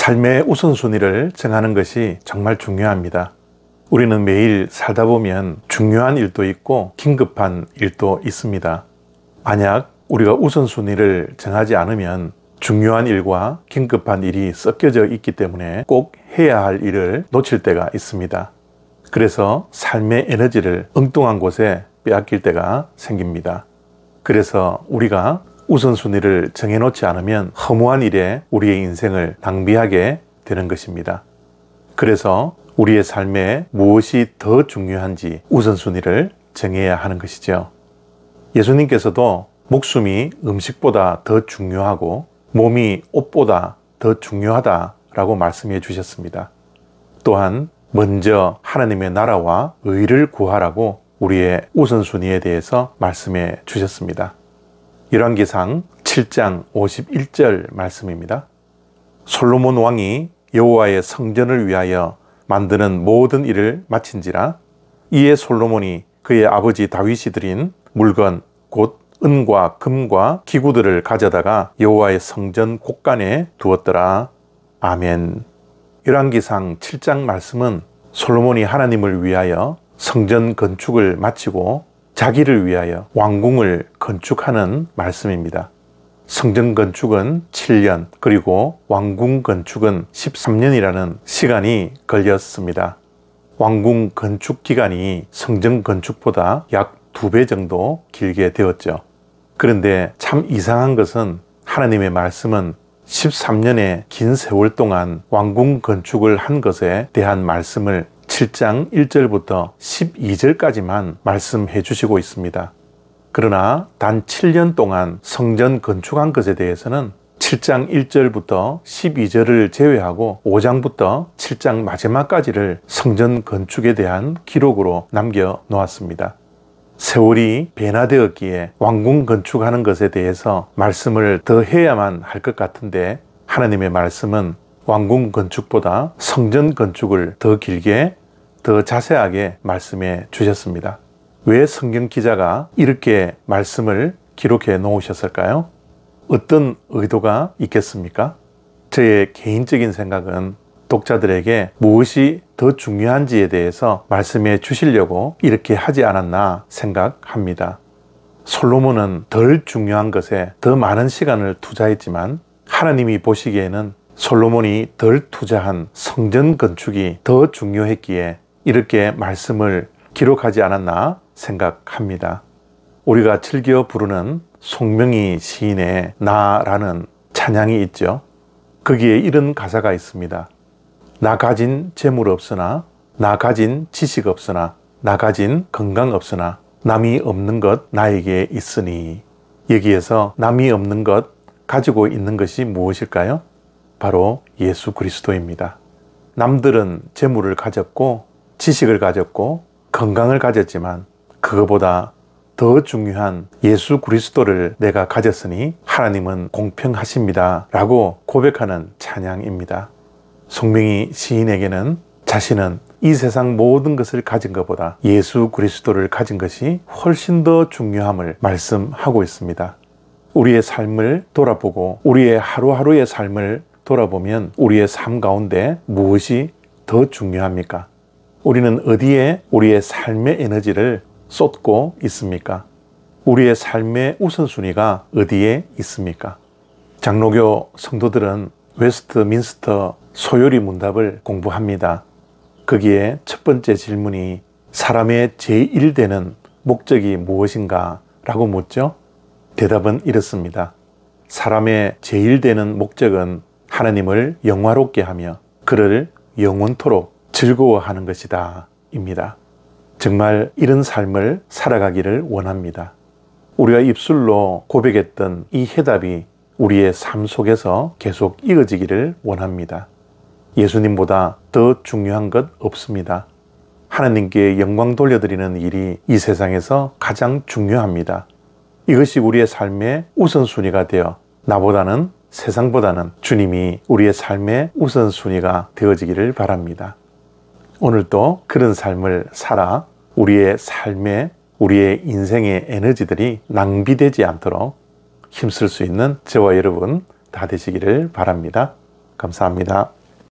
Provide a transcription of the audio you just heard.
삶의 우선순위를 정하는 것이 정말 중요합니다. 우리는 매일 살다 보면 중요한 일도 있고 긴급한 일도 있습니다. 만약 우리가 우선순위를 정하지 않으면 중요한 일과 긴급한 일이 섞여져 있기 때문에 꼭 해야 할 일을 놓칠 때가 있습니다. 그래서 삶의 에너지를 엉뚱한 곳에 빼앗길 때가 생깁니다. 그래서 우리가 우선순위를 정해놓지 않으면 허무한 일에 우리의 인생을 낭비하게 되는 것입니다. 그래서 우리의 삶에 무엇이 더 중요한지 우선순위를 정해야 하는 것이죠. 예수님께서도 목숨이 음식보다 더 중요하고 몸이 옷보다 더 중요하다라고 말씀해 주셨습니다. 또한 먼저 하나님의 나라와 의를 구하라고 우리의 우선순위에 대해서 말씀해 주셨습니다. 열왕기상 7장 51절 말씀입니다. 솔로몬 왕이 여호와의 성전을 위하여 만드는 모든 일을 마친지라. 이에 솔로몬이 그의 아버지 다윗이 드린 물건 곧 은과 금과 기구들을 가져다가 여호와의 성전 곳간에 두었더라. 아멘. 열왕기상 7장 말씀은 솔로몬이 하나님을 위하여 성전 건축을 마치고 자기를 위하여 왕궁을 건축하는 말씀입니다. 성전 건축은 7년, 그리고 왕궁 건축은 13년이라는 시간이 걸렸습니다. 왕궁 건축 기간이 성전 건축보다 약 2배 정도 길게 되었죠. 그런데 참 이상한 것은 하나님의 말씀은 13년의 긴 세월 동안 왕궁 건축을 한 것에 대한 말씀을 7장 1절부터 12절까지만 말씀해 주시고 있습니다. 그러나 단 7년 동안 성전 건축한 것에 대해서는 7장 1절부터 12절을 제외하고 5장부터 7장 마지막까지를 성전 건축에 대한 기록으로 남겨 놓았습니다. 세월이 변화되었기에 왕궁 건축하는 것에 대해서 말씀을 더 해야만 할 것 같은데 하나님의 말씀은 왕궁 건축보다 성전 건축을 더 길게 더 자세하게 말씀해 주셨습니다. 왜 성경 기자가 이렇게 말씀을 기록해 놓으셨을까요? 어떤 의도가 있겠습니까? 저의 개인적인 생각은 독자들에게 무엇이 더 중요한지에 대해서 말씀해 주시려고 이렇게 하지 않았나 생각합니다. 솔로몬은 덜 중요한 것에 더 많은 시간을 투자했지만 하나님이 보시기에는 솔로몬이 덜 투자한 성전 건축이 더 중요했기에 이렇게 말씀을 기록하지 않았나 생각합니다. 우리가 즐겨 부르는 송명희 시인의 나라는 찬양이 있죠. 거기에 이런 가사가 있습니다. 나 가진 재물 없으나, 나 가진 지식 없으나, 나 가진 건강 없으나 남이 없는 것 나에게 있으니. 여기에서 남이 없는 것 가지고 있는 것이 무엇일까요? 바로 예수 그리스도입니다. 남들은 재물을 가졌고 지식을 가졌고 건강을 가졌지만 그거보다 더 중요한 예수 그리스도를 내가 가졌으니 하나님은 공평하십니다 라고 고백하는 찬양입니다. 송명희 시인에게는 자신은 이 세상 모든 것을 가진 것보다 예수 그리스도를 가진 것이 훨씬 더 중요함을 말씀하고 있습니다. 우리의 삶을 돌아보고 우리의 하루하루의 삶을 돌아보면 우리의 삶 가운데 무엇이 더 중요합니까? 우리는 어디에 우리의 삶의 에너지를 쏟고 있습니까? 우리의 삶의 우선순위가 어디에 있습니까? 장로교 성도들은 웨스트민스터 소요리 문답을 공부합니다. 거기에 첫 번째 질문이 사람의 제1되는 목적이 무엇인가? 라고 묻죠. 대답은 이렇습니다. 사람의 제1되는 목적은 하나님을 영화롭게 하며 그를 영원토록 즐거워하는 것이다 입니다. 정말 이런 삶을 살아가기를 원합니다. 우리가 입술로 고백했던 이 해답이 우리의 삶 속에서 계속 이어지기를 원합니다. 예수님보다 더 중요한 것 없습니다. 하나님께 영광 돌려드리는 일이 이 세상에서 가장 중요합니다. 이것이 우리의 삶의 우선순위가 되어 나보다는 세상보다는 주님이 우리의 삶의 우선순위가 되어지기를 바랍니다. 오늘도 그런 삶을 살아 우리의 삶에 우리의 인생의 에너지들이 낭비되지 않도록 힘쓸 수 있는 저와 여러분 다 되시기를 바랍니다. 감사합니다.